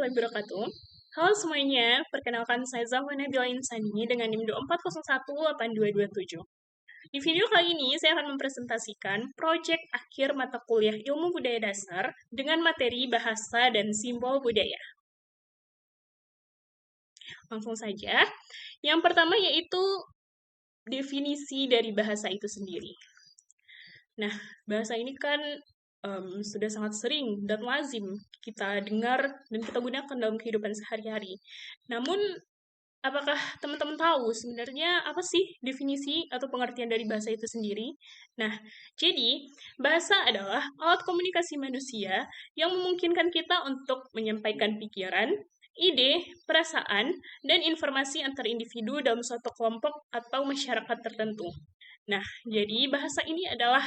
warahmatullahi wabarakatuh. Halo semuanya, perkenalkan saya Zahwa Nabila Insani dengan NIM 240182227. Di video kali ini, saya akan mempresentasikan proyek akhir mata kuliah Ilmu Budaya Dasar dengan materi bahasa dan simbol budaya. Langsung saja. Yang pertama yaitu definisi dari bahasa itu sendiri. Nah, bahasa ini kan sudah sangat sering dan lazim kita dengar dan kita gunakan dalam kehidupan sehari-hari. Namun, apakah teman-teman tahu sebenarnya apa sih definisi atau pengertian dari bahasa itu sendiri? Nah, jadi bahasa adalah alat komunikasi manusia yang memungkinkan kita untuk menyampaikan pikiran, ide, perasaan, dan informasi antar individu dalam suatu kelompok atau masyarakat tertentu. Nah, jadi bahasa ini adalah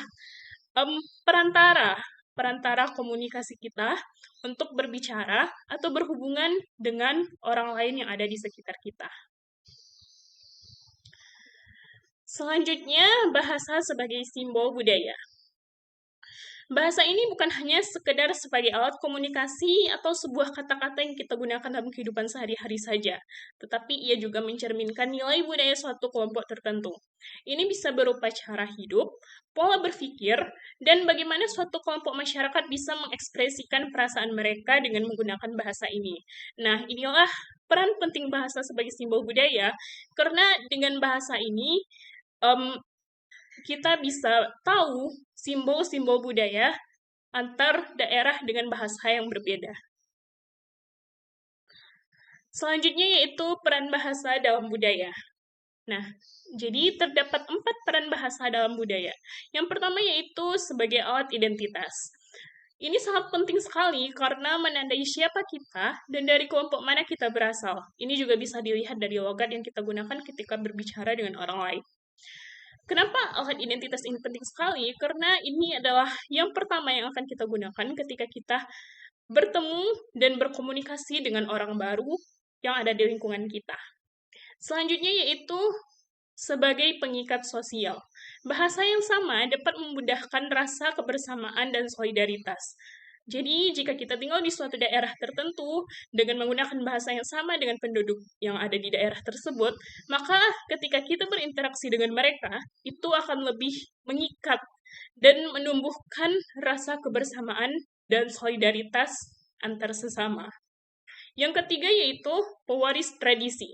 perantara komunikasi kita untuk berbicara atau berhubungan dengan orang lain yang ada di sekitar kita. Selanjutnya, bahasa sebagai simbol budaya. Bahasa ini bukan hanya sekedar sebagai alat komunikasi atau sebuah kata-kata yang kita gunakan dalam kehidupan sehari-hari saja, tetapi ia juga mencerminkan nilai budaya suatu kelompok tertentu. Ini bisa berupa cara hidup, pola berpikir, dan bagaimana suatu kelompok masyarakat bisa mengekspresikan perasaan mereka dengan menggunakan bahasa ini. Nah, inilah peran penting bahasa sebagai simbol budaya, karena dengan bahasa ini, kita bisa tahu simbol-simbol budaya antar daerah dengan bahasa yang berbeda. Selanjutnya yaitu peran bahasa dalam budaya. Nah, jadi terdapat 4 peran bahasa dalam budaya. Yang pertama yaitu sebagai alat identitas. Ini sangat penting sekali karena menandai siapa kita dan dari kelompok mana kita berasal. Ini juga bisa dilihat dari logat yang kita gunakan ketika berbicara dengan orang lain. Kenapa alat identitas ini penting sekali? Karena ini adalah yang pertama yang akan kita gunakan ketika kita bertemu dan berkomunikasi dengan orang baru yang ada di lingkungan kita. Selanjutnya yaitu sebagai pengikat sosial. Bahasa yang sama dapat memudahkan rasa kebersamaan dan solidaritas. Jadi, jika kita tinggal di suatu daerah tertentu dengan menggunakan bahasa yang sama dengan penduduk yang ada di daerah tersebut, maka ketika kita berinteraksi dengan mereka, itu akan lebih mengikat dan menumbuhkan rasa kebersamaan dan solidaritas antar sesama. Yang ketiga yaitu pewaris tradisi.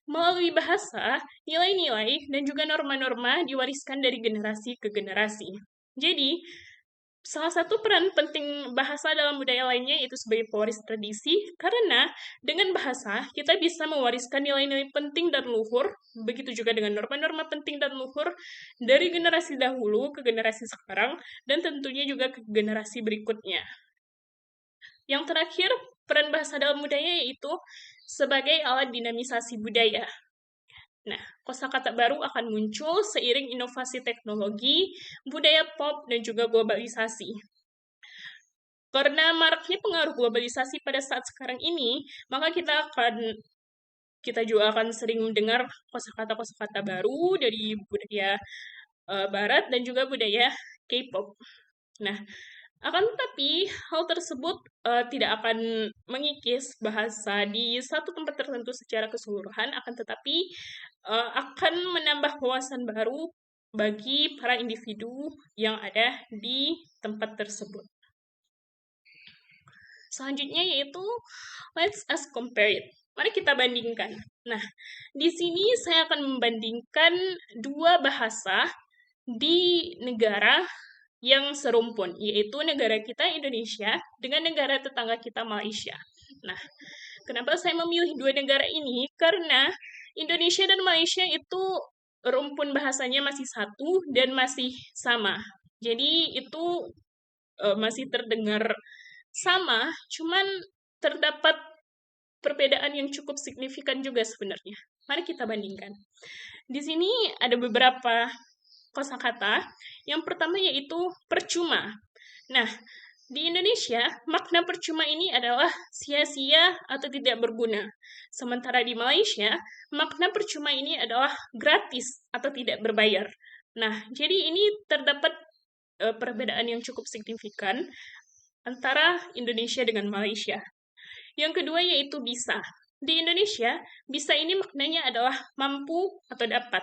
Melalui bahasa, nilai-nilai dan juga norma-norma diwariskan dari generasi ke generasi. Jadi, salah satu peran penting bahasa dalam budaya lainnya yaitu sebagai pewaris tradisi, karena dengan bahasa kita bisa mewariskan nilai-nilai penting dan luhur, begitu juga dengan norma-norma penting dan luhur dari generasi dahulu ke generasi sekarang, dan tentunya juga ke generasi berikutnya. Yang terakhir, peran bahasa dalam budaya yaitu sebagai alat dinamisasi budaya. Nah, kosakata baru akan muncul seiring inovasi teknologi, budaya pop, dan juga globalisasi. Karena maraknya pengaruh globalisasi pada saat sekarang ini, maka kita juga akan sering mendengar kosakata-kosakata baru dari budaya barat dan juga budaya K-pop. Nah, akan tetapi, hal tersebut tidak akan mengikis bahasa di satu tempat tertentu secara keseluruhan, akan tetapi akan menambah wawasan baru bagi para individu yang ada di tempat tersebut. Selanjutnya yaitu, let's us compare it. Mari kita bandingkan. Nah, di sini saya akan membandingkan dua bahasa di negara yang serumpun, yaitu negara kita Indonesia dengan negara tetangga kita Malaysia. Nah, kenapa saya memilih dua negara ini? Karena Indonesia dan Malaysia itu rumpun bahasanya masih satu dan masih sama. Jadi itu masih terdengar sama, cuman terdapat perbedaan yang cukup signifikan juga sebenarnya. Mari kita bandingkan. Di sini ada beberapa kosakata. Yang pertama yaitu percuma. Nah, di Indonesia, makna percuma ini adalah sia-sia atau tidak berguna. Sementara di Malaysia, makna percuma ini adalah gratis atau tidak berbayar. Nah, jadi ini terdapat perbedaan yang cukup signifikan antara Indonesia dengan Malaysia. Yang kedua yaitu bisa. Di Indonesia, bisa ini maknanya adalah mampu atau dapat.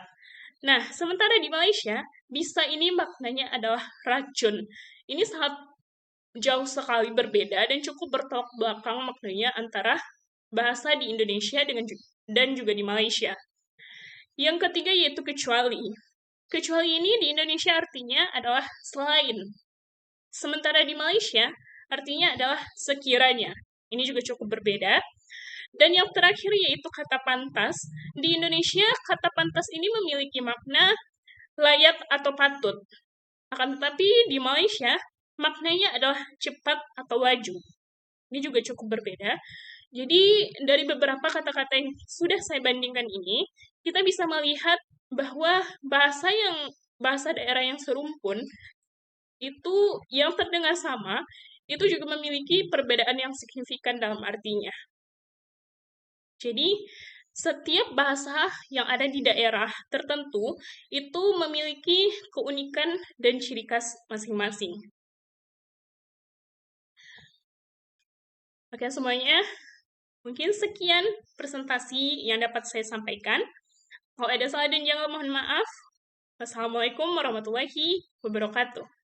Nah, sementara di Malaysia, bisa ini maknanya adalah racun. Ini sangat jauh sekali berbeda dan cukup bertolak belakang maknanya antara bahasa di Indonesia dan juga di Malaysia. Yang ketiga yaitu kecuali. Kecuali ini di Indonesia artinya adalah selain. Sementara di Malaysia artinya adalah sekiranya. Ini juga cukup berbeda. Dan yang terakhir yaitu kata pantas. Di Indonesia, kata pantas ini memiliki makna layak atau patut. Akan tetapi di Malaysia, maknanya adalah cepat atau laju. Ini juga cukup berbeda. Jadi dari beberapa kata-kata yang sudah saya bandingkan ini, kita bisa melihat bahwa bahasa daerah yang serumpun itu yang terdengar sama, itu juga memiliki perbedaan yang signifikan dalam artinya. Jadi, setiap bahasa yang ada di daerah tertentu itu memiliki keunikan dan ciri khas masing-masing. Oke, semuanya. Mungkin sekian presentasi yang dapat saya sampaikan. Kalau ada salah dan jangan mohon maaf. Wassalamualaikum warahmatullahi wabarakatuh.